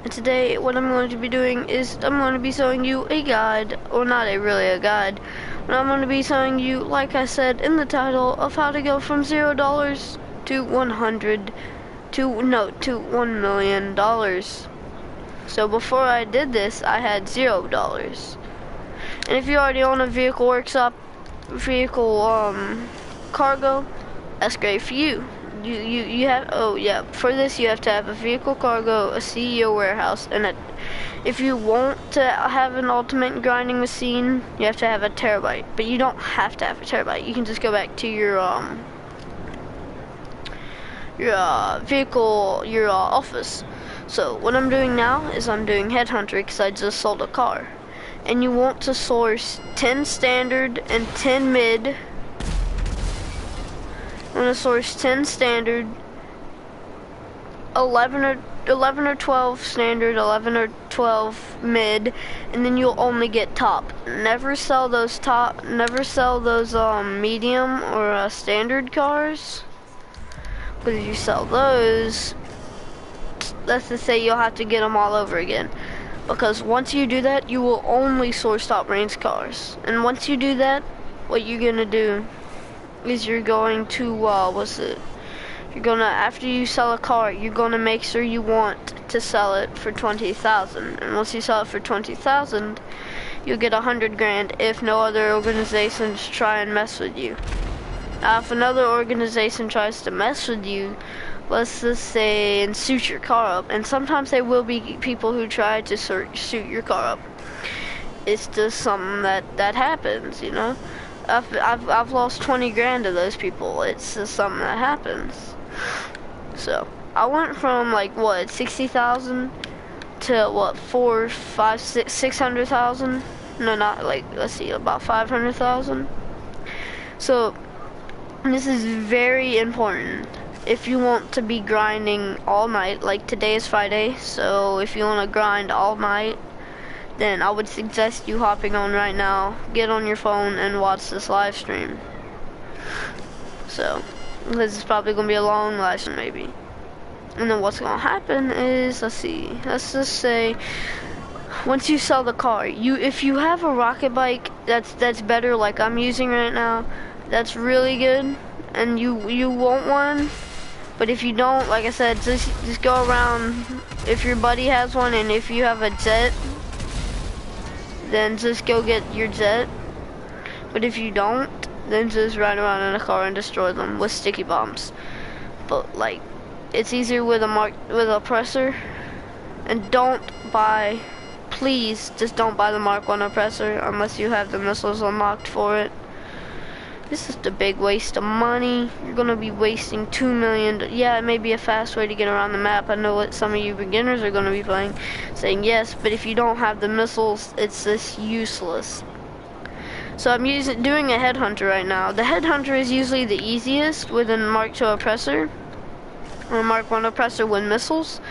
And today what I'm going to be doing is I'm going to be showing you a guide, or not really a guide, but I'm going to be showing you, like I said in the title, of how to go from $0 to $1 million. So before I did this, I had $0. And if you already own a vehicle workshop, cargo, that's great for you. You have, oh yeah, for this you have to have a vehicle cargo, a CEO warehouse, and if you want to have an ultimate grinding machine, you have to have a terabyte. But you don't have to have a terabyte. You can just go back to your vehicle, your office. So what I'm doing now is I'm doing Headhunter because I just sold a car. And you want to source 10 standard and 10 mid. I'm going to source 10 standard, 11 or 12 standard, 11 or 12 mid, and then you'll only get top. Never sell those medium or standard cars. Because if you sell those, let's just say you'll have to get them all over again. Because once you do that, you will only source top range cars. And once you do that, what you're gonna do is you're going to, after you sell a car, you're gonna make sure you want to sell it for 20,000. And once you sell it for 20,000, you'll get 100 grand if no other organizations try and mess with you. If another organization tries to mess with you, let's just say, and shoot your car up, and sometimes there will be people who try to shoot your car up. It's just something that happens, you know. I've lost 20 grand to those people. It's just something that happens. So I went from like what 60,000 to what 600,000. No, not like, let's see, about 500,000. So this is very important if you want to be grinding all night. Like today is Friday, so if you want to grind all night, then I would suggest you hopping on right now, get on your phone and watch this live stream. So this is probably gonna be a long live stream maybe. And then what's gonna happen is, let's just say once you sell the car, if you have a rocket bike that's better, like I'm using right now, that's really good, and you want one. But if you don't, like I said, just go around. If your buddy has one, and if you have a jet, then just go get your jet. But if you don't, then just ride around in a car and destroy them with sticky bombs. But like, it's easier with a presser. And please just don't buy the Mark 1 oppressor unless you have the missiles unlocked for it. This is a big waste of money. You're gonna be wasting 2 million. Yeah, it may be a fast way to get around the map. I know what some of you beginners are gonna be saying yes, but if you don't have the missiles, it's just useless. So I'm doing a Headhunter right now. The Headhunter is usually the easiest with a Mark 2 oppressor, or Mark 1 oppressor with missiles.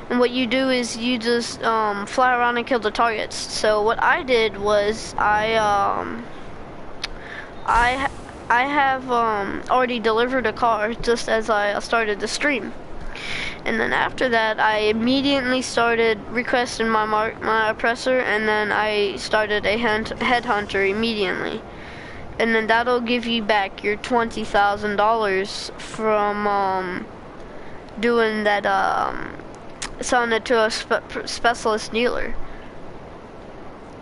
And what you do is you just fly around and kill the targets. So what I did was I have already delivered a car just as I started the stream. And then after that, I immediately started requesting my oppressor, and then I started a Headhunter immediately. And then that'll give you back your $20,000 from doing that, selling it to a specialist dealer.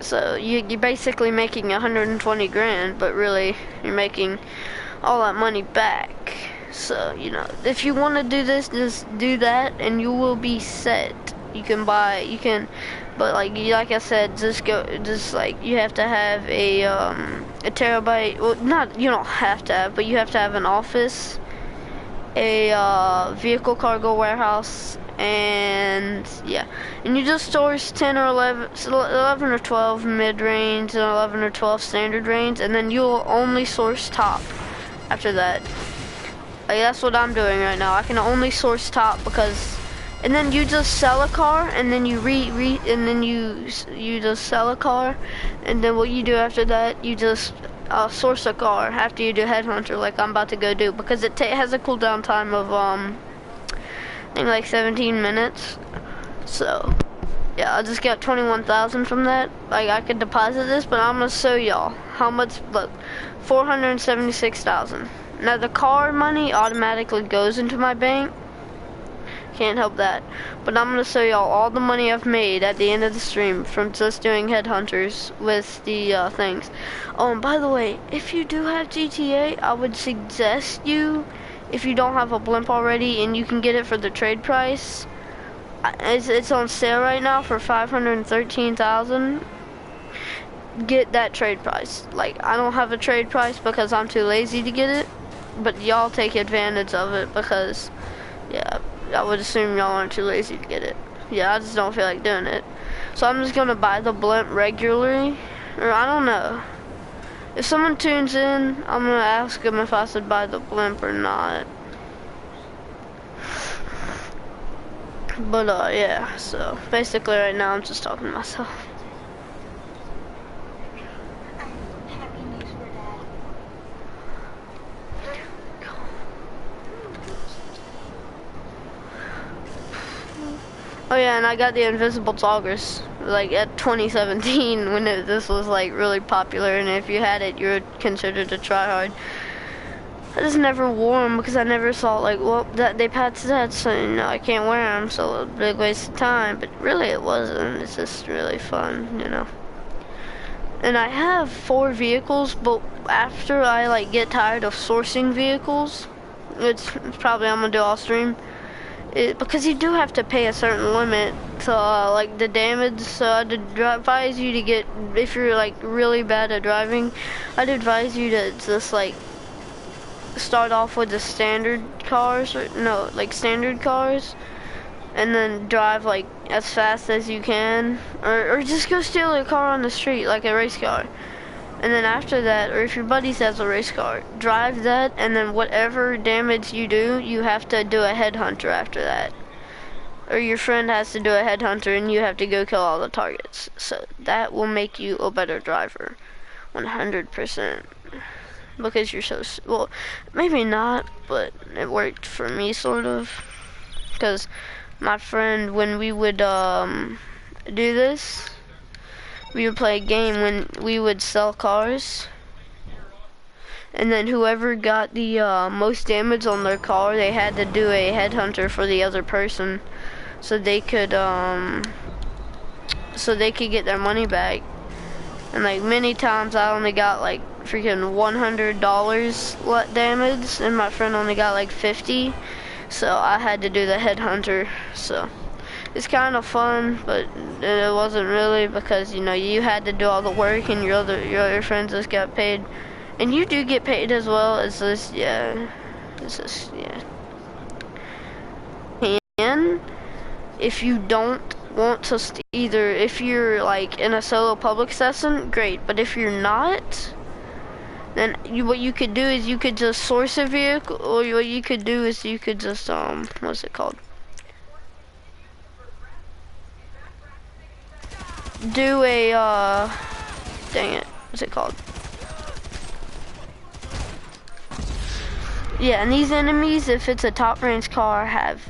So you're basically making 120 grand, but really you're making all that money back. So, you know, if you want to do this, just do that and you will be set. But like I said, you have to have a terabyte. Well, you don't have to have, but you have to have an office, a vehicle cargo warehouse, and yeah, and you just source 10 or 11 or 12 mid-range and 11 or 12 standard range, and then you'll only source top after that. Like, that's what I'm doing right now. I can only source top and then you just sell a car, and then you you just sell a car, and then what you do after that, you just source a car after you do Headhunter, like I'm about to go do, because it has a cooldown time of I think like 17 minutes. So yeah, I just got 21,000 from that. Like I could deposit this, but I'm gonna show y'all how much. Look, 476,000. Now the car money automatically goes into my bank. Can't help that. But I'm gonna show y'all all the money I've made at the end of the stream from just doing headhunters with the things. Oh, and by the way, if you do have GTA, I would suggest you, if you don't have a blimp already and you can get it for the trade price, it's on sale right now for 513,000. Get that trade price. Like, I don't have a trade price because I'm too lazy to get it, but y'all take advantage of it because, yeah, I would assume y'all aren't too lazy to get it. Yeah, I just don't feel like doing it. So I'm just gonna buy the blimp regularly, or I don't know. If someone tunes in, I'm gonna ask them if I should buy the blimp or not. But yeah, so basically right now I'm just talking to myself. Oh yeah, and I got the invisible toggers, like at 2017 when this was like really popular, and if you had it, you were considered a tryhard. I just never wore them because I never saw like, well, that they patched that, so you know I can't wear them, so a big waste of time. But really, it wasn't. It's just really fun, you know. And I have 4 vehicles, but after I like get tired of sourcing vehicles, it's probably I'm gonna do all stream. Because you do have to pay a certain limit to like the damage, so I'd advise you to get, if you're like really bad at driving, I'd advise you to just like start off with the standard cars, or no, like standard cars, and then drive like as fast as you can, or just go steal a car on the street, like a race car. And then after that, or if your buddy has a race car, drive that, and then whatever damage you do, you have to do a headhunter after that. Or your friend has to do a headhunter and you have to go kill all the targets. So that will make you a better driver. 100%. Because you're so, well, maybe not, but it worked for me sort of. Because my friend, when we would do this, we would play a game when we would sell cars, and then whoever got the most damage on their car, they had to do a headhunter for the other person, so they could get their money back. And like many times I only got like freaking $100 damage, and my friend only got like 50, so I had to do the headhunter. So it's kind of fun, but it wasn't really, because you know you had to do all the work and your other friends just got paid, and you do get paid as well. It's just yeah. And if you don't want to either, if you're like in a solo public session, great. But if you're not, then what you could do is you could just source a vehicle, or what you could do is you could just what's it called? Do a dang it, what's it called? Yeah, and these enemies, if it's a top range car, have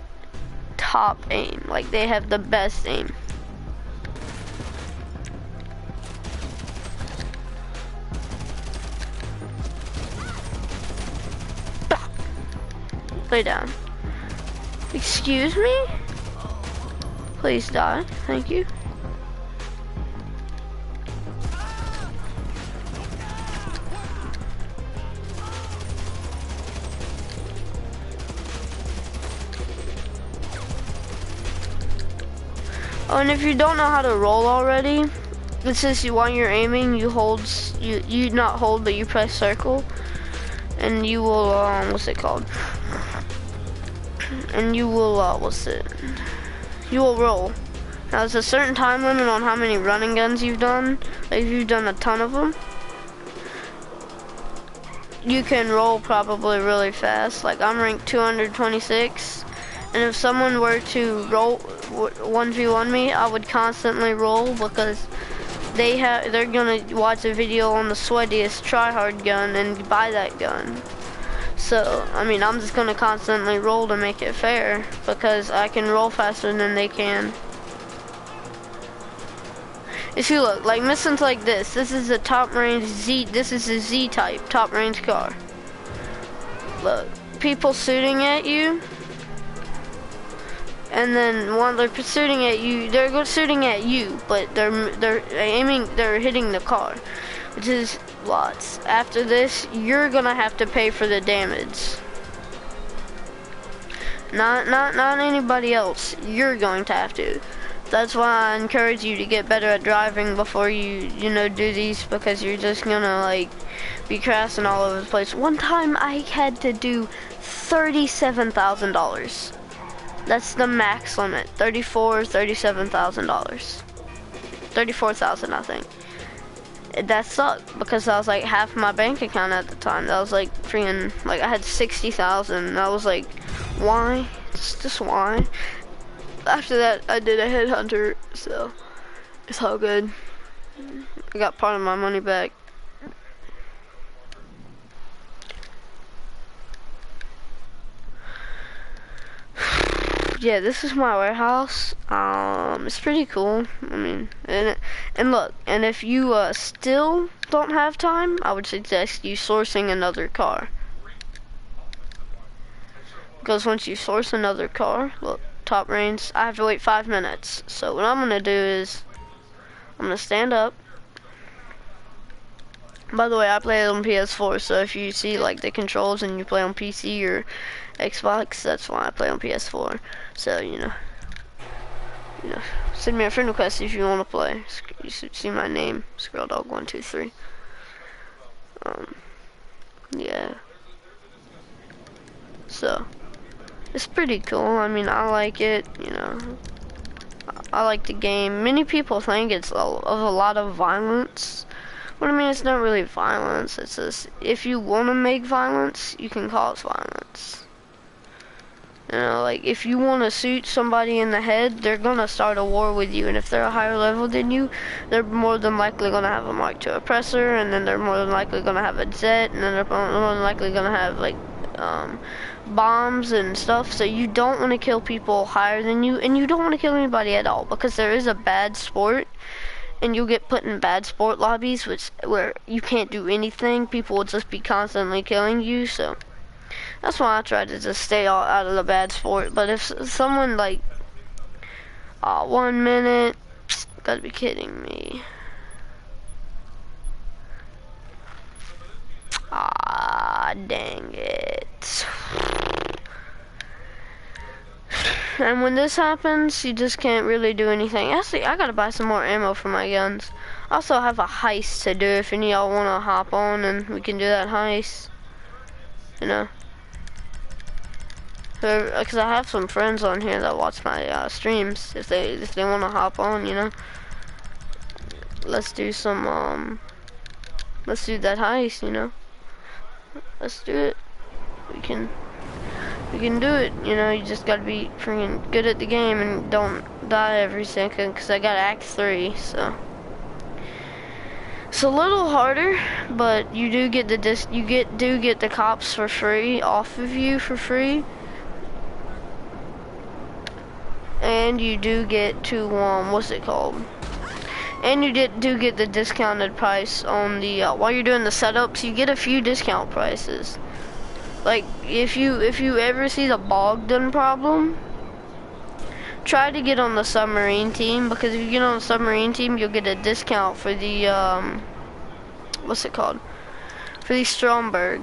top aim. Like they have the best aim. Lay down. Excuse me? Please die. Thank you. Oh, and if you don't know how to roll already, it says while you're aiming, you hold, you not hold, but you press circle, and you will, what's it called? And you will, you will roll. Now there's a certain time limit on how many running guns you've done. Like if you've done a ton of them, you can roll probably really fast. Like I'm ranked 226. And if someone were to roll 1v1 me, I would constantly roll, because they're gonna watch a video on the sweatiest tryhard gun and buy that gun. So I mean, I'm just gonna constantly roll to make it fair, because I can roll faster than they can. If you look, like missions like this is a top range Z, this is a Z type top range car. Look, people shooting at you, and then when they're shooting at you, they're shooting at you, but they're aiming, they're hitting the car, which is lots. After this, you're gonna have to pay for the damage. Not anybody else. You're going to have to. That's why I encourage you to get better at driving before you know, do these, because you're just gonna like be crashing all over the place. One time I had to do $37,000. That's the max limit. $37,000. 34,000, I think. That sucked because I was like half my bank account at the time. That was like freaking, like I had 60,000. I was like, why? It's just why? After that, I did a headhunter, so it's all good. I got part of my money back. Yeah, this is my warehouse. It's pretty cool. I mean, and look, and if you still don't have time, I would suggest you sourcing another car. Because once you source another car, look, top range, I have to wait 5 minutes. So what I'm gonna do is, I'm gonna stand up. By the way, I play it on PS4, so if you see like the controls and you play on PC or Xbox, that's why I play on PS4. So you know, send me a friend request if you want to play. You should see my name, SquirrelDog123. Yeah. So it's pretty cool. I mean, I like it. You know, I like the game. Many people think it's of a lot of violence. But I mean, it's not really violence. It's just, if you want to make violence, you can cause violence. You know, like, if you want to shoot somebody in the head, they're going to start a war with you. And if they're a higher level than you, they're more than likely going to have a Mark II oppressor. And then they're more than likely going to have a jet. And then they're more than likely going to have, like, bombs and stuff. So you don't want to kill people higher than you. And you don't want to kill anybody at all. Because there is a bad sport. And you'll get put in bad sport lobbies, where you can't do anything. People will just be constantly killing you. So that's why I try to just stay out of the bad sport. But if someone like, 1 minute, gotta be kidding me. Dang it. And when this happens, you just can't really do anything. Actually, I gotta buy some more ammo for my guns. I also have a heist to do if any of y'all wanna hop on and we can do that heist. You know? Because I have some friends on here that watch my streams. If they wanna hop on, you know? Let's do some, let's do that heist, you know? Let's do it. We can do it, you know. You just gotta be freaking good at the game and don't die every second, because I got Act 3, so it's a little harder, but you do get the do get the cops for free, off of you for free, and you do get to what's it called? And you do get the discounted price on the while you're doing the setups. You get a few discount prices. Like, if you ever see the Bogdan problem, try to get on the submarine team, because if you get on the submarine team, you'll get a discount for the, what's it called? For the Stromberg,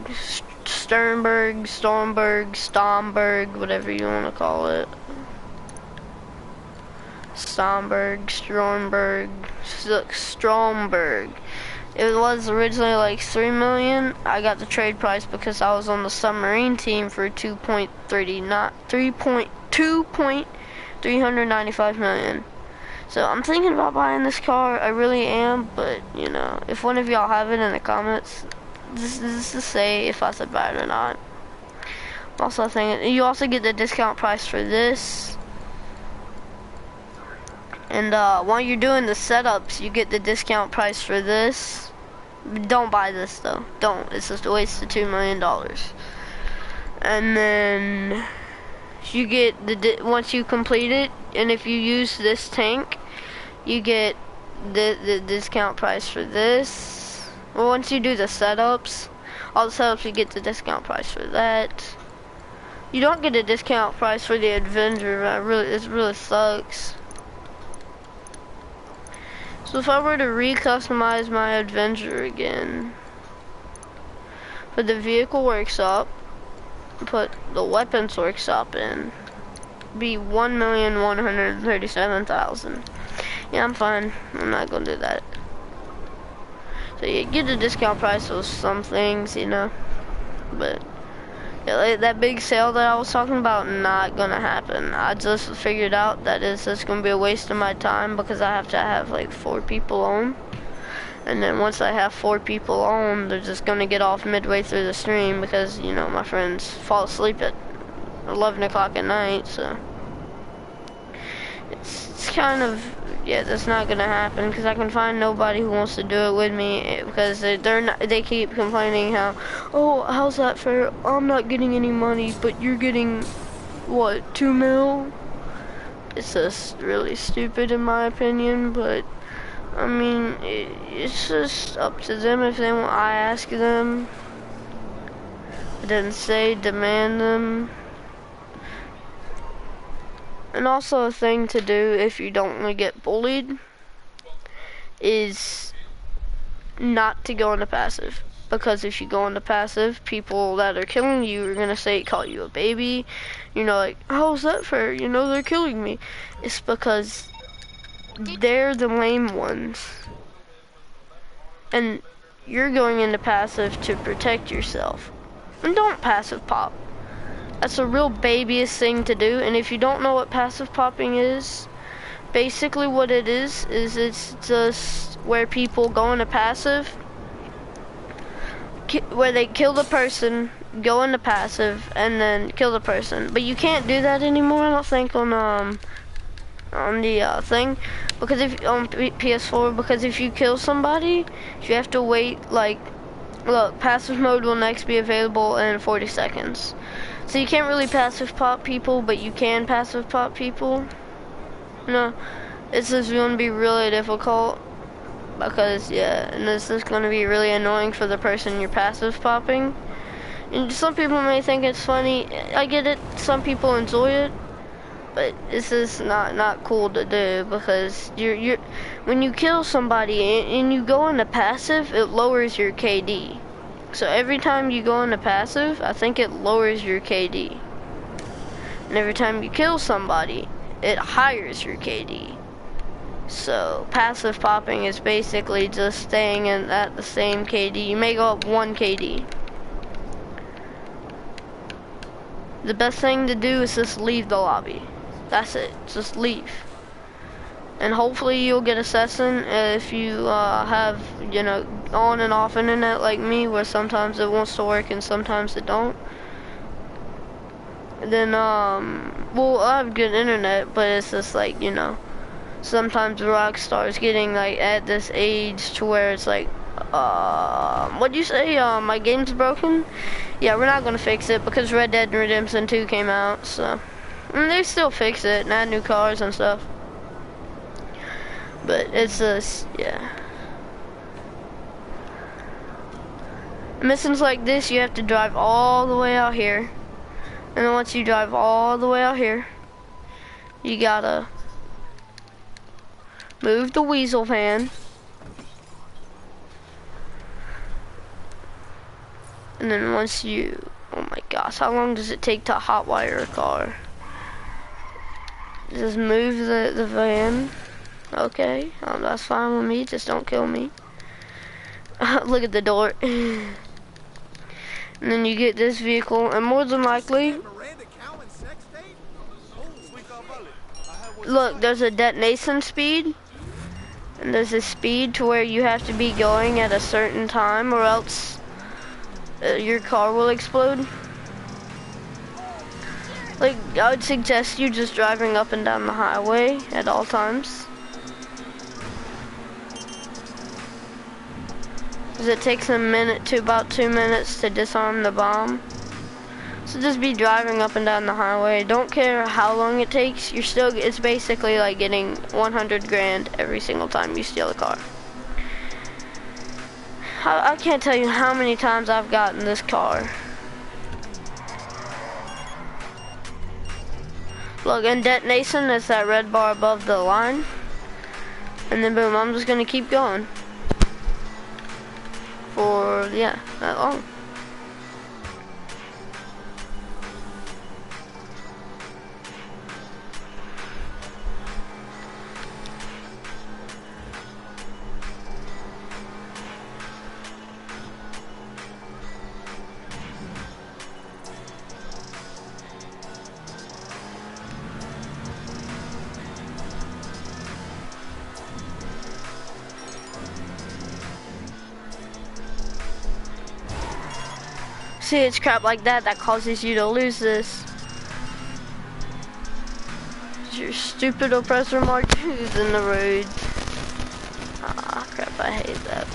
Stomberg, whatever you want to call it. Stromberg. It was originally like 3 million. I got the trade price because I was on the submarine team for 2.395 million. So I'm thinking about buying this car. I really am, but you know, if one of y'all have it in the comments, this is to say if I should buy it or not. I'm also thinking you also get the discount price for this. And while you're doing the setups, you get the discount price for this. Don't buy this though. Don't. It's just a waste of $2 million. And then you get once you complete it, and if you use this tank, you get the discount price for this. Well, once you do the setups, all the setups, you get the discount price for that. You don't get a discount price for the Avenger. It really sucks. So if I were to re-customize my Avenger again, put the vehicle workshop, put the weapons workshop in, be 1,137,000. Yeah, I'm fine. I'm not gonna do that. So you get a discount price of some things, you know, but yeah, like that big sale that I was talking about, not gonna happen. I just figured out that it's just gonna be a waste of my time because I have to have like 4 people on. And then once I have 4 people on, they're just gonna get off midway through the stream because, you know, my friends fall asleep at 11 o'clock at night, so. It's kind of, yeah, that's not gonna happen because I can find nobody who wants to do it with me because they keep complaining how, oh, how's that fair? I'm not getting any money, but you're getting, what, 2 mil? It's just really stupid in my opinion, but I mean, it's just up to them if they want. I ask them. I didn't say demand them. And also a thing to do if you don't want to get bullied is not to go into passive. Because if you go into passive, people that are killing you are gonna call you a baby. You know, like, how's that fair? You know, they're killing me. It's because they're the lame ones. And you're going into passive to protect yourself. And don't passive pop. That's a real babyest thing to do, and if you don't know what passive popping is, basically what it is it's just where people go into passive, where they kill the person, go into passive, and then kill the person. But you can't do that anymore, I don't think, on the thing, because if on PS4, because if you kill somebody, you have to wait, like, look, passive mode will next be available in 40 seconds. So you can't really passive pop people, but you can passive pop people. No, it's just going to be really difficult because, yeah, and this is going to be really annoying for the person you're passive popping. And some people may think it's funny. I get it. Some people enjoy it, but it's just not cool to do because you're when you kill somebody and you go into passive, it lowers your KD. So every time you go into passive, I think it lowers your KD. And every time you kill somebody, it higher your KD. So passive popping is basically just staying at the same KD. You may go up 1 KD. The best thing to do is just leave the lobby. That's it, just leave. And hopefully you'll get assassin if you have, you know, on and off internet like me, where sometimes it wants to work and sometimes it don't. Then, well, I have good internet, but it's just like, you know, sometimes Rockstar's getting like at this age to where it's like, what'd you say, my game's broken? Yeah, we're not gonna fix it because Red Dead Redemption 2 came out, so. And they still fix it and add new cars and stuff. But it's just, yeah. Missions like this, you have to drive all the way out here. And then once you drive all the way out here, you gotta move the weasel van. And then once you, oh my gosh, how long does it take to hotwire a car? Just move the van. Okay, that's fine with me, just don't kill me. Look at the door. And then you get this vehicle, and more than likely, look, there's a detonation speed, and there's a speed to where you have to be going at a certain time, or else your car will explode. Like, I would suggest you just driving up and down the highway at all times. Because it takes a minute to about 2 minutes to disarm the bomb. So just be driving up and down the highway. Don't care how long it takes. It's basically like getting 100 grand every single time you steal a car. I can't tell you how many times I've gotten this car. Look, in detonation, it's that red bar above the line. And then boom, I'm just gonna keep going. For, yeah, that long. See, it's crap like that that causes you to lose this. Your stupid oppressor Mark II's in the road. Ah, crap, I hate that.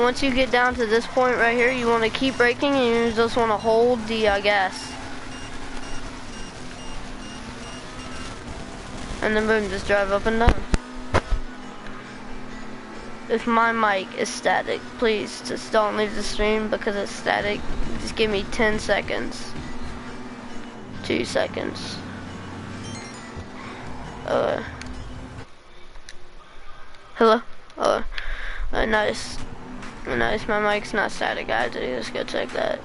Once you get down to this point right here, you want to keep braking and you just want to hold the gas. And then boom, just drive up and down. If my mic is static, please just don't leave the stream because it's static. Just give me 10 seconds. 2 seconds. Hello? Nice. Nice, my mic's not static, guys. Just go check that.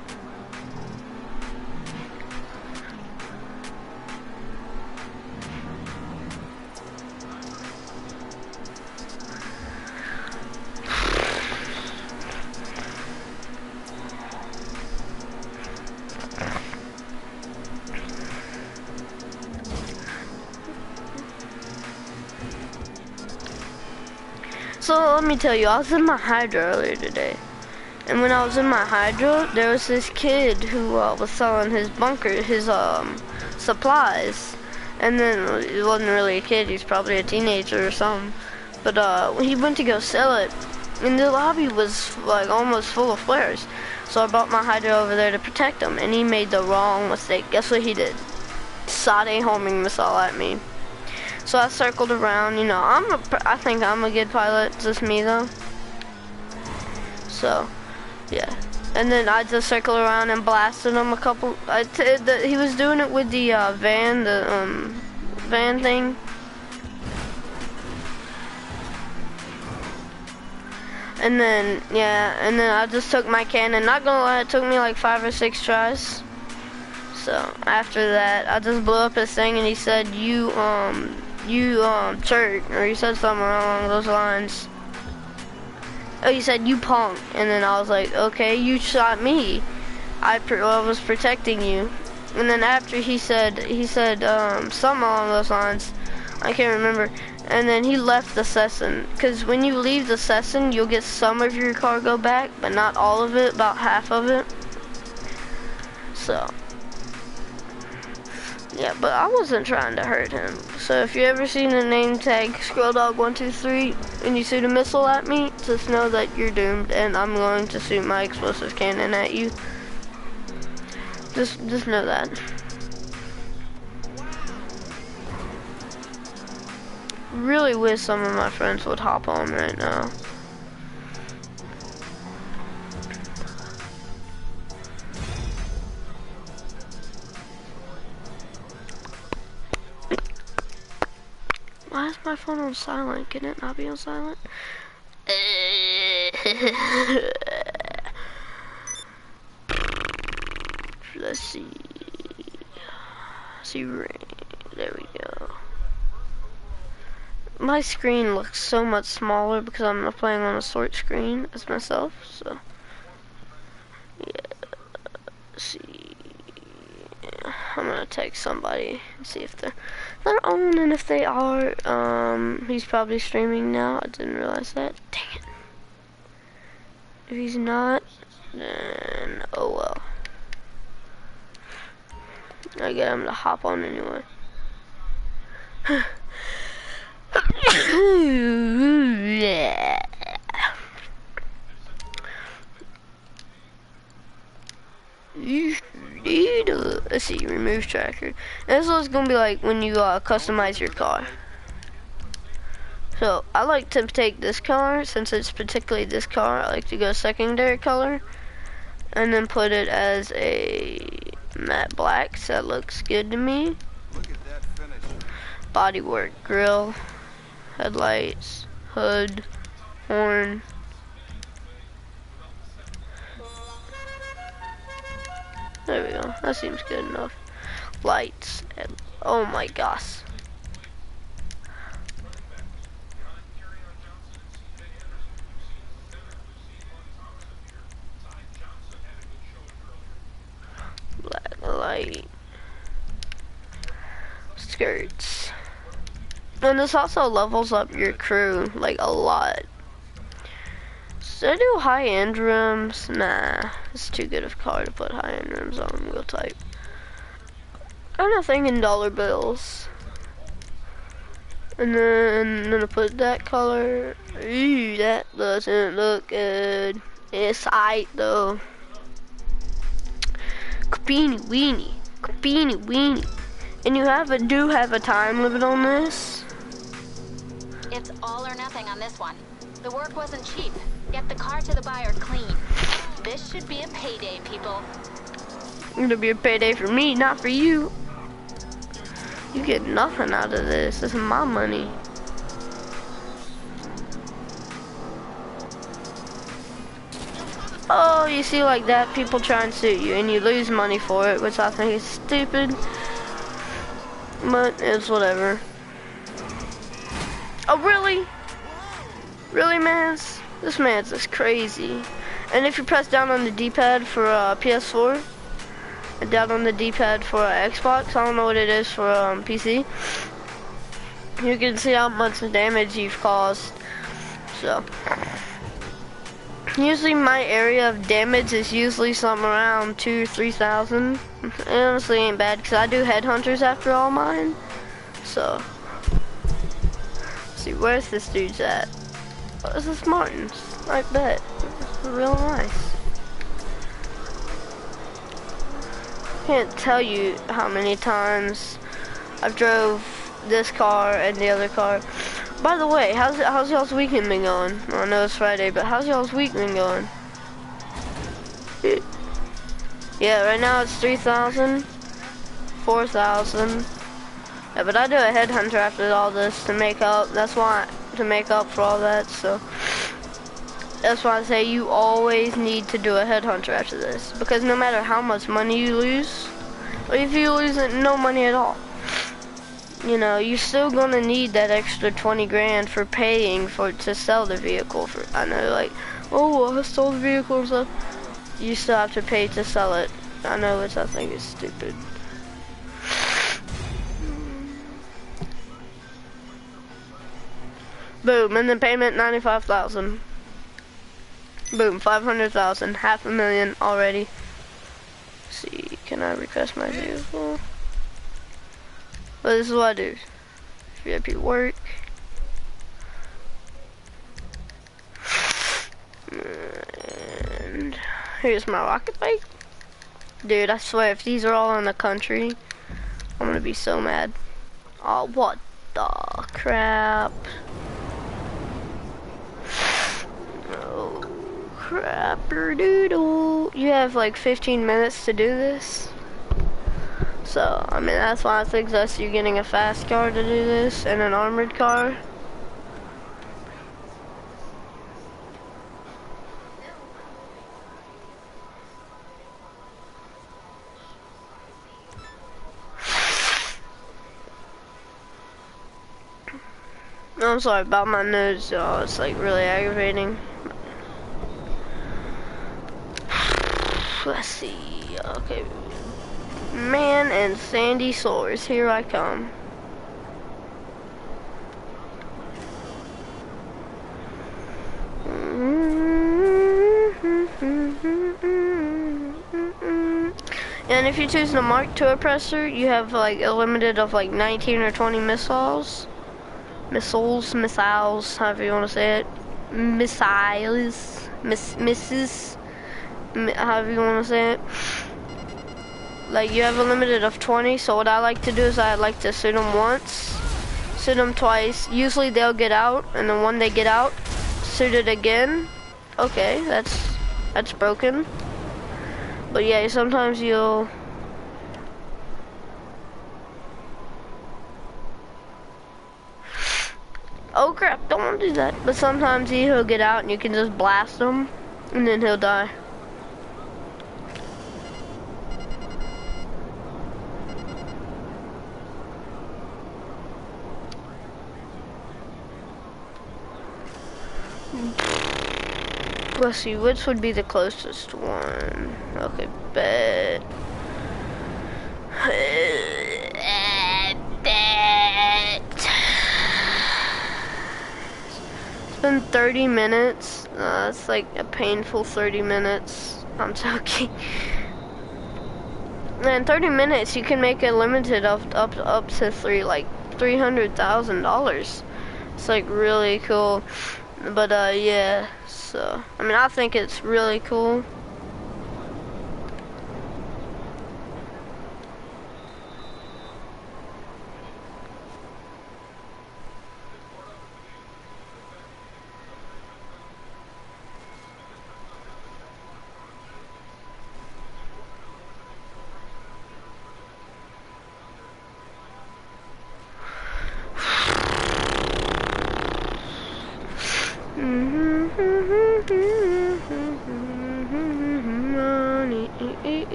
So let me tell you, I was in my hydro earlier today. And when I was in my hydro, there was this kid who was selling his supplies. And then he wasn't really a kid, he's probably a teenager or something. But he went to go sell it, and the lobby was like almost full of flares. So I brought my hydro over there to protect him, and he made the wrong mistake. Guess what he did? Sade homing missile at me. So I circled around, you know, I think I'm a good pilot, just me though. So, yeah. And then I just circled around and blasted him a couple, he was doing it with the van thing. And then, yeah, and then I just took my cannon. Not gonna lie, it took me like 5 or 6 tries. So, after that, I just blew up his thing and he said, you church, or he said something along those lines. Oh, he said, you punk. And then I was like, okay, you shot me. I was protecting you. And then after he said something along those lines. I can't remember. And then he left the Cessna. Because when you leave the Cessna, you'll get some of your cargo back, but not all of it, about half of it. So. Yeah, but I wasn't trying to hurt him. So if you ever seen the name tag SquirrelDog123 and you shoot a missile at me, just know that you're doomed and I'm going to shoot my explosive cannon at you. Just know that. Really wish some of my friends would hop on right now. Why is my phone on silent? Can it not be on silent? Let's see. See rain. There we go. My screen looks so much smaller because I'm not playing on a short screen as myself, so yeah. Let's see. I'm gonna text somebody and see if they're on, and if they are, he's probably streaming now. I didn't realize that. Dang it. If he's not, then oh well. I get him to hop on anyway. Yeah. Let's see, remove tracker. And this is what it's gonna be like when you customize your car. So I like to take this color, since it's particularly this car, I like to go secondary color and then put it as a matte black, so that looks good to me. Look at that finish. Bodywork, grill, headlights, hood, horn. There we go, that seems good enough. Lights, and oh my gosh. Black light. Skirts. And this also levels up your crew, like, a lot. Should I do high-end rims? Nah, it's too good of a car to put high-end rims on wheel type. I'm not thinking dollar bills. And then I'm gonna put that color. Ooh, that doesn't look good. It's aight though. Capini weenie. Capini weenie. And you do have a time limit on this? It's all or nothing on this one. The work wasn't cheap. Get the car to the buyer clean. This should be a payday, people. It'll be a payday for me, not for you. You get nothing out of this. This is my money. Oh, you see like that, people try and sue you and you lose money for it, which I think is stupid. But it's whatever. Oh, really? Really, Mans? This man's is crazy. And if you press down on the D-pad for PS4, and down on the D-pad for Xbox, I don't know what it is for PC, you can see how much damage you've caused. So, usually my area of damage is usually something around 2,000 or 3,000. It honestly ain't bad, because I do headhunters after all mine. So, let's see, where's this dude's at? Oh, this is Martin's, I bet. It's real nice. Can't tell you how many times I've drove this car and the other car. By the way, how's y'all's weekend been going? Well, I know it's Friday, but how's y'all's week been going? Yeah, right now it's 3,000, 4,000. Yeah, but I do a headhunter after all this to make up. That's why, to make up for all that. So that's why I say you always need to do a headhunter after this, because no matter how much money you lose, or if you lose no money at all, you know, you're still gonna need that extra 20 grand for paying to sell the vehicle. I know, like, oh, I sold the vehicle and stuff. You still have to pay to sell it. I know, which I think is stupid. Boom, and then payment 95,000. Boom, 500,000, $500,000 already. Let's see, can I request my vehicle? Well, this is what I do. VIP work. And here's my rocket bike. Dude, I swear, if these are all in the country, I'm gonna be so mad. Oh, what the crap? Oh, crap-a-doodle. You have like 15 minutes to do this. So, I mean, that's why I suggest you getting a fast car to do this and an armored car. I'm sorry about my nose, y'all. It's like really aggravating. Let's see. Okay. Man and sandy shores, here I come. then if you choose the Mark II oppressor, you have like a limited of like 19 or 20 missiles. Missiles, however you want to say it. Missiles, however you want to say it. Like you have a limited of 20, so what I like to do is I like to shoot them once, shoot them twice. Usually they'll get out, and then when they get out, shoot it again. Okay, that's broken. But yeah, sometimes you'll... Oh crap, don't want to do that. But sometimes he'll get out and you can just blast him, and then he'll die. Let's see, which would be the closest one? Okay, bet. It's been 30 minutes. It's like a painful 30 minutes. I'm joking. In 30 minutes, you can make a limited up to $300,000. It's like really cool. But yeah. So, I mean, I think it's really cool.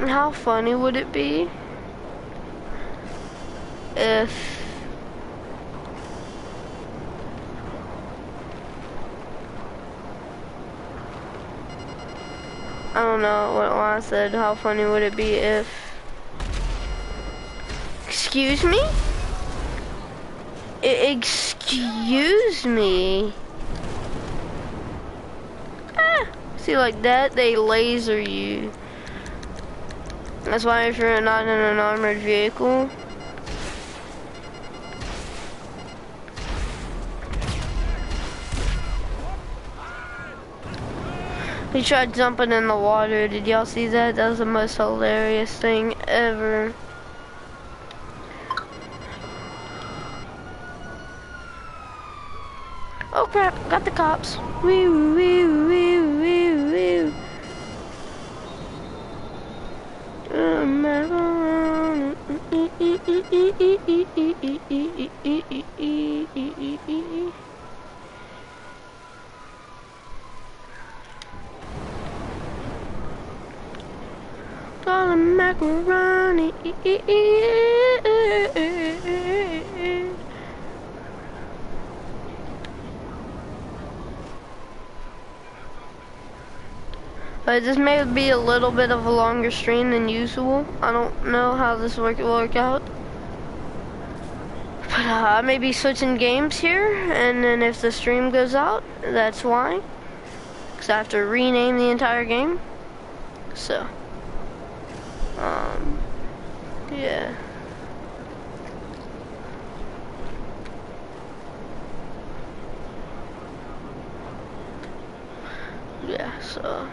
How funny would it be if I don't know what I said, how funny would it be if... Excuse me? Excuse me? Ah, see, like that, they laser you. That's why if you're not in an armored vehicle, he tried jumping in the water. Did y'all see that? That was the most hilarious thing ever. Oh crap, got the cops. Wee wee wee wee wee wee. All the macaroni. This may be a little bit of a longer stream than usual. I don't know how this will work out. But I may be switching games here, and then if the stream goes out, that's why. Because I have to rename the entire game. So, yeah. Yeah, so.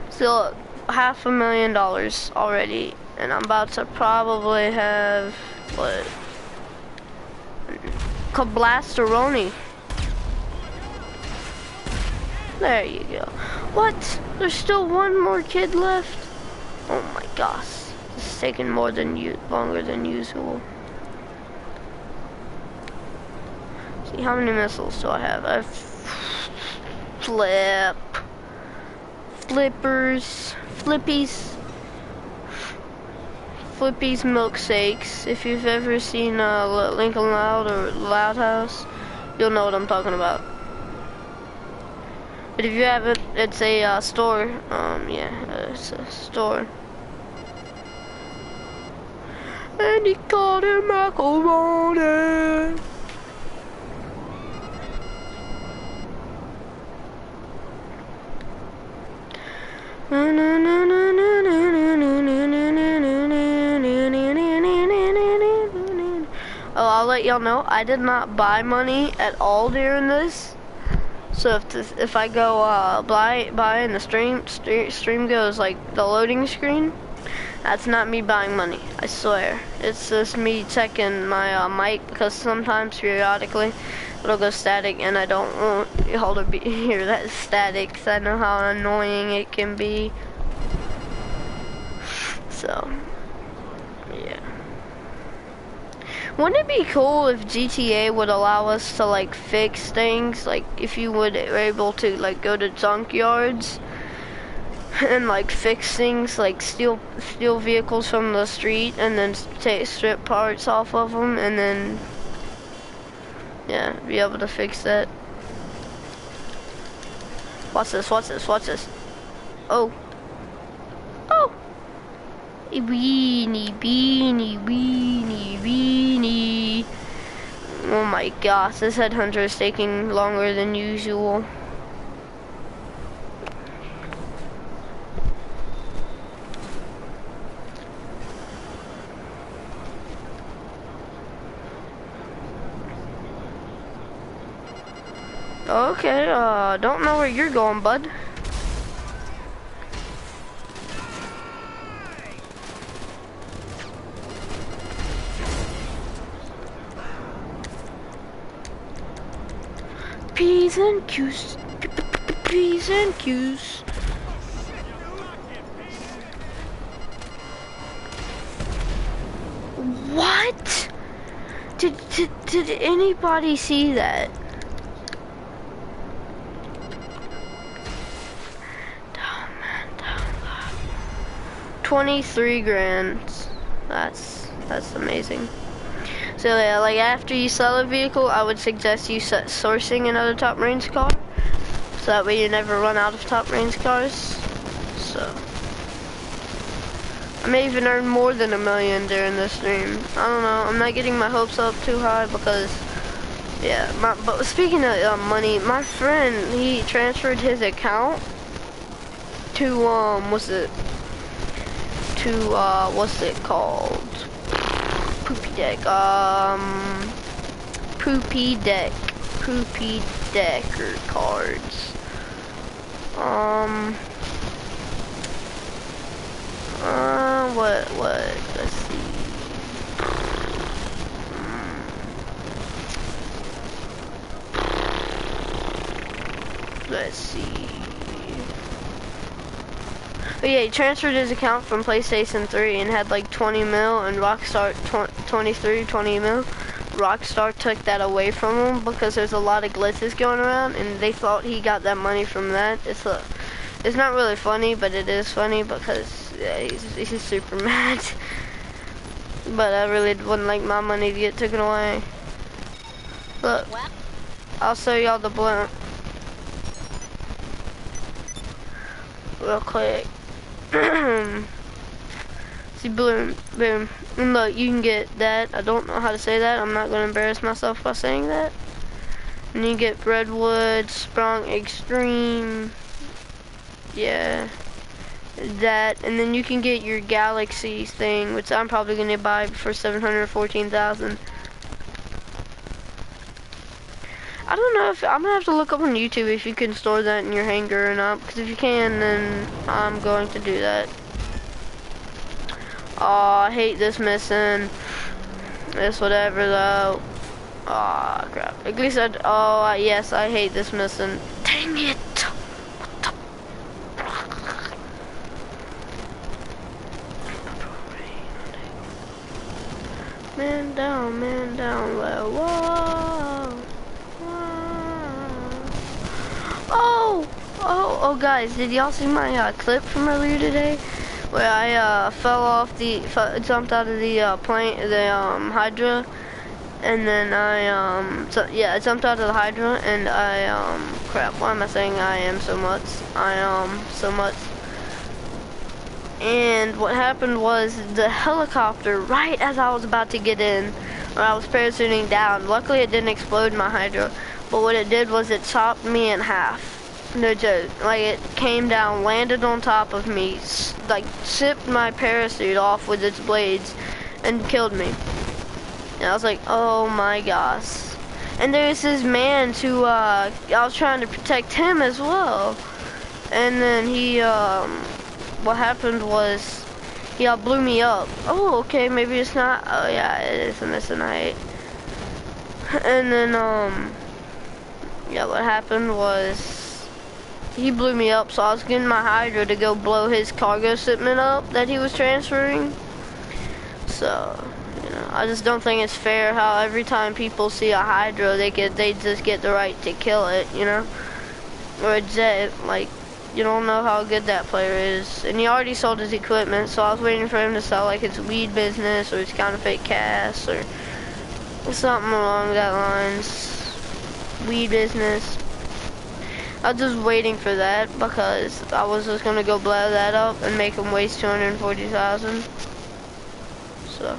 Still $500,000 already, and I'm about to probably have, what? Kablasteroni. There you go. What? There's still one more kid left? Oh my gosh. This is taking longer than usual. See, how many missiles do I have? I have Flippers, Flippies milkshakes. If you've ever seen Lincoln Loud or Loud House, you'll know what I'm talking about. But if you haven't, it's a store. Yeah, it's a store. And he called it macaroni. Oh, I'll let y'all know, I did not buy money at all during this. So if I go buy and the stream goes like the loading screen, that's not me buying money. I swear. It's just me checking my mic because sometimes periodically it'll go static and I don't want y'all to hear that static because I know how annoying it can be. So yeah. Wouldn't it be cool if GTA would allow us to like fix things? Like if you were able to like go to junkyards and like fix things, like steal vehicles from the street and then strip parts off of them and then yeah, be able to fix that. Watch this, watch this, watch this. Oh. Oh. Beanie, beanie, beanie, beanie. Oh my gosh, this headhunter is taking longer than usual. Okay, don't know where you're going, bud. P's and Q's, P's and Q's. What? Did anybody see that? Down, man, down. 23 grand. That's amazing. So yeah, like after you sell a vehicle, I would suggest you sourcing another top range car, so that way you never run out of top range cars. So I may even earn more than $1 million during this stream. I don't know. I'm not getting my hopes up too high because yeah. But speaking of money, my friend, he transferred his account to what's it called? Poopy deck. Poopy decker cards. What? Let's see. Let's see. But yeah, he transferred his account from PlayStation 3 and had like 20 mil, and Rockstar 20 mil. Rockstar took that away from him because there's a lot of glitches going around, and they thought he got that money from that. It's not really funny, but it is funny because yeah, he's super mad. But I really wouldn't like my money to get taken away. Look, I'll show y'all the blunt real quick. See, boom, boom. And look, you can get that. I don't know how to say that. I'm not going to embarrass myself by saying that. And you get Redwood, Sprung Extreme. Yeah. That. And then you can get your Galaxy thing, which I'm probably going to buy for $714,000. I don't know if I'm gonna have to look up on YouTube if you can store that in your hangar or not, because if you can, then I'm going to do that. Oh, I hate this missing. This whatever though. Oh crap. At least yes, I hate this missing. Dang it! What the? Man down, low. Whoa. Oh, guys, did y'all see my clip from earlier today, where I jumped out of the plane, the Hydra, and then I jumped out of the Hydra, and crap, why am I saying so much? And what happened was the helicopter, right as I was about to get in, or I was parachuting down, luckily it didn't explode my Hydra, but what it did was it chopped me in half. No joke. Like, it came down, landed on top of me, like, sipped my parachute off with its blades, and killed me. And I was like, oh my gosh. And there's this man who, I was trying to protect him as well. And then he, what happened was, he blew me up. Oh, okay, maybe it's not. Oh yeah, it is a Missonite. And then, yeah, what happened was, he blew me up, so I was getting my Hydra to go blow his cargo shipment up that he was transferring. So, you know, I just don't think it's fair how every time people see a Hydra, they just get the right to kill it, you know? Or a jet, like, you don't know how good that player is. And he already sold his equipment, so I was waiting for him to sell, like, his weed business or his counterfeit cash or something along that lines. Weed business. I was just waiting for that because I was just gonna go blow that up and make him waste 240,000. So,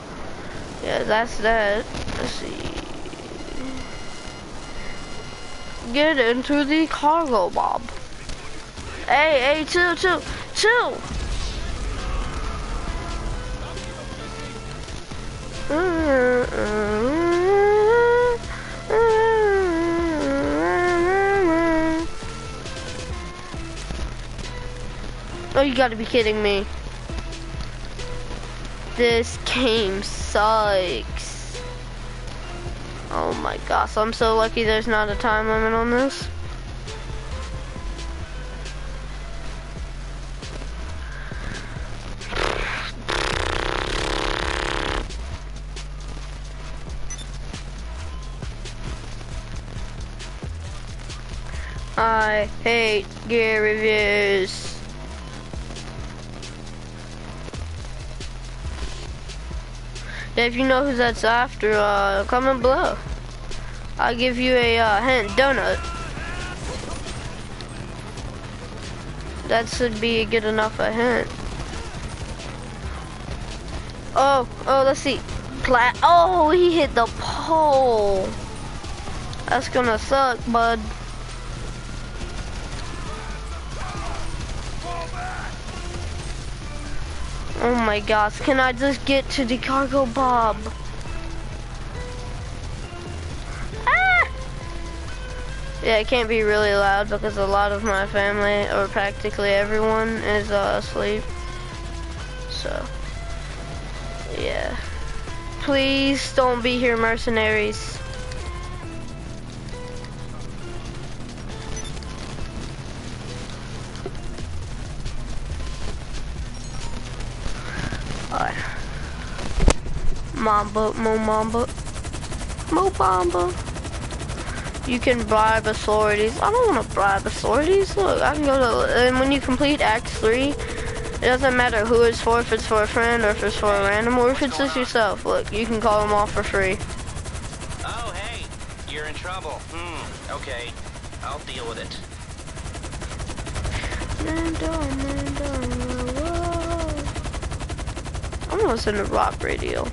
yeah, that's that. Let's see. Get into the cargo, Bob. Hey, chill. Oh, you gotta be kidding me. This game sucks. Oh my gosh, I'm so lucky there's not a time limit on this. I hate gear reviews. Yeah, if you know who that's after, comment below. I'll give you a hint. Donut. That should be good enough a hint. Oh, let's see. Oh, he hit the pole. That's gonna suck, bud. Oh my gosh, can I just get to the cargo, Bob? Ah! Yeah, it can't be really loud because a lot of my family, or practically everyone, is asleep. So, yeah. Please don't be here, mercenaries. Mamba, Mo Bamba. You can bribe authorities. I don't want to bribe authorities. Look, I can go to, and when you complete Act 3, it doesn't matter who it's for, if it's for a friend, or if it's for a random, or if it's just yourself. Look, you can call them off for free. Oh, hey, you're in trouble. Okay, I'll deal with it. I'm gonna listen to rock radio.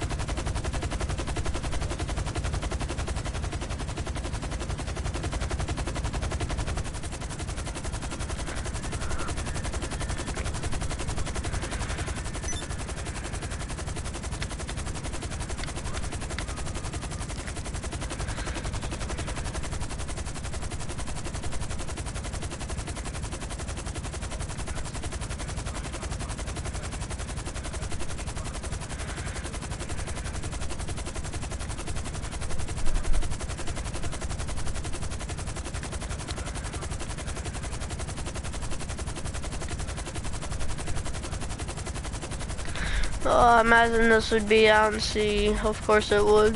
Oh, I imagine this would be out in sea. Of course it would.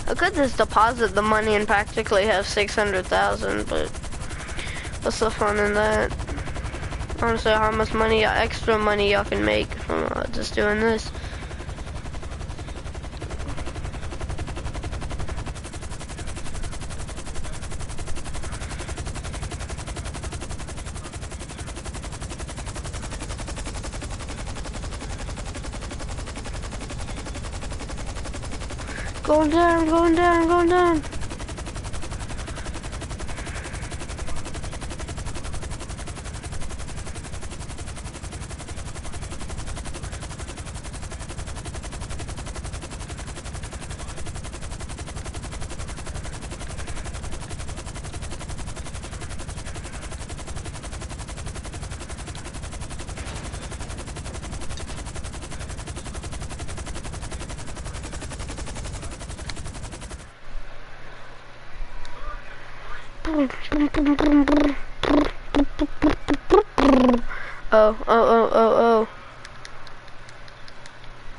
I could just deposit the money and practically have 600,000, but what's the fun in that? Honestly, how much money, extra money y'all can make from just doing this. Going down, going down, going down. Oh, oh, oh, oh,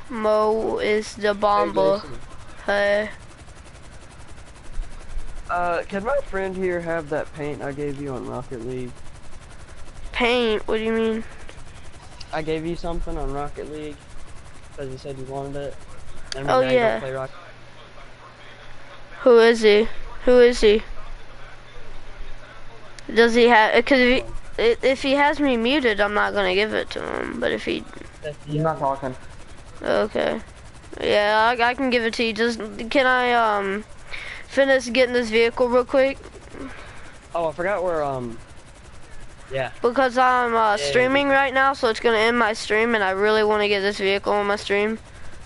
oh. Mo is the Hey bomber. Jason. Hey. Can my friend here have that paint I gave you on Rocket League? Paint? What do you mean? I gave you something on Rocket League because you said you wanted it. I mean, Oh now you don't yeah. play Rocket. Who is he? Who is he? Does he have? Cause if he has me muted, I'm not gonna give it to him. But if he, He's not talking. okay, yeah, I can give it to you. Just can I finish getting this vehicle real quick? Oh, I forgot where yeah. Because I'm Yeah, streaming right now, so it's gonna end my stream, and I really want to get this vehicle on my stream.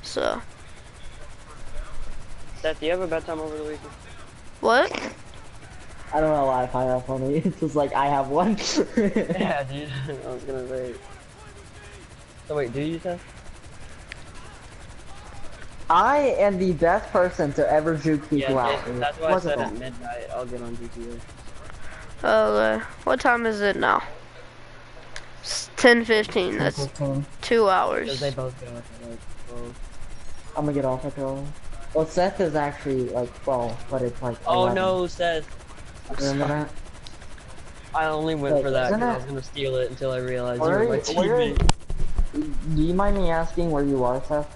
So. Seth, do you have a bedtime over the weekend? What? I don't know why I find that funny. It's just like I have one. Yeah, dude. I was gonna say. So wait, do you, Seth? I am the best person to ever juke people out. Jason, that's why I What's it said at called? midnight I'll get on GTA. What time is it now? It's 10:15. That's 2 Because hours. they both go at like 12. I'm gonna get off at 12. Well, Seth is actually like 12, but it's like 11. Oh no, Seth. Remember that? I only went Wait, for that isn't because I it- was gonna steal it until I realized you Where were my are you, where, teammate. do you mind me asking where you are, Seth?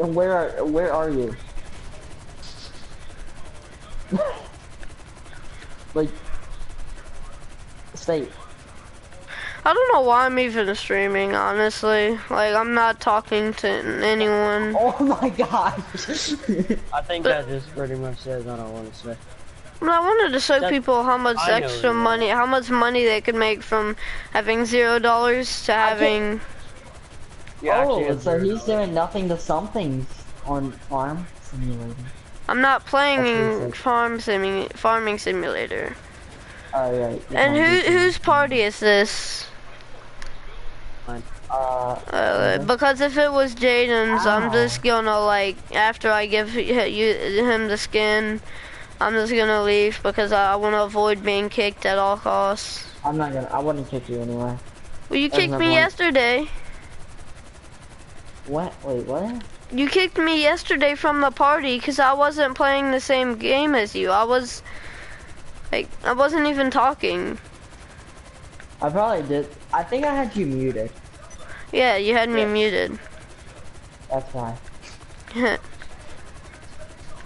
And where are you? Like, state. I don't know why I'm even streaming, honestly. Like, I'm not talking to anyone. Oh my gosh. I think that just pretty much says I don't want to say. But I wanted to show That- people how much I know extra you are. money, how much money they could make from having $0 to having. You actually Oh, have so $0. he's doing nothing to somethings on Farm Simulator. I'm not playing Okay, so- farming simulator. Oh, yeah. And whose party is this? Because if it was Jaden's, I'm just gonna like after I give him the skin, I'm just gonna leave because I want to avoid being kicked at all costs. I wouldn't kick you anyway. Well, you There's kicked no me point. yesterday. What? Wait, what? You kicked me yesterday from the party because I wasn't playing the same game as you. I wasn't even talking. I probably did. I think I had you muted. Yeah, you had me Yeah. muted. That's why. I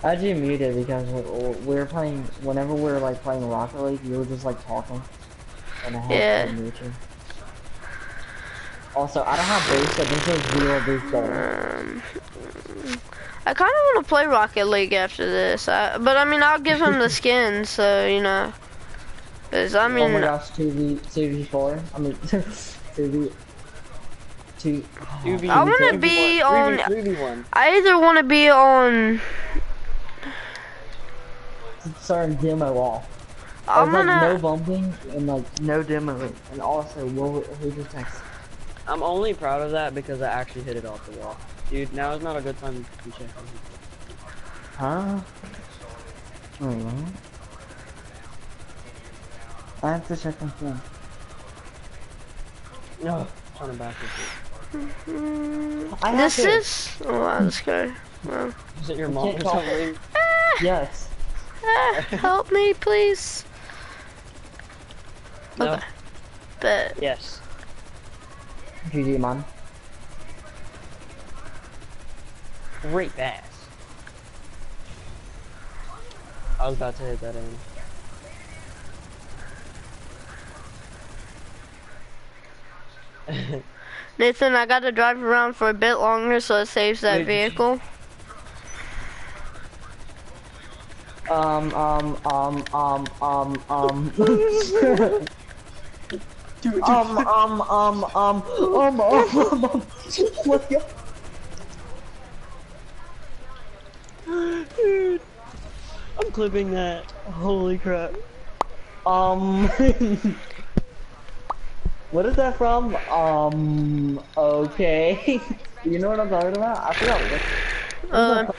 had you muted because we were playing, whenever we were like playing Rocket League, you were just like talking. And I had to mute you. Also, I don't have boost, so this is 0 boost goal. I kind of want to play Rocket League after this, but I mean, I'll give him the skin, so you know. Cause I mean, Oh my gosh, 2v4? I mean, 2v... 2v, I wanna be on- 3v1. I either want to be on. Certain demo wall. I'm There's like no gonna. bumping and like no demoing. And also, who just text? I'm only proud of that because I actually hit it off the wall. Dude, now is not a good time to check. Huh? Wait, what? I have to check my phone. No, I'm trying to back this. I have This to. is. Oh, wow, this guy. Wow. Is it your I mom or can't talk. something? Yes. Help me, please. No. Okay. Bet. Yes. GG, man. Great pass. I was about to hit that in. Nathan, I gotta drive around for a bit longer so it saves that Wait, vehicle. Um, um, um, um, um, um. dude, um, um, um, um, Oh my god. dude, I'm clipping that. Holy crap. Um, what is that from? Okay. You know what I'm talking about? I forgot what. What's Uh, that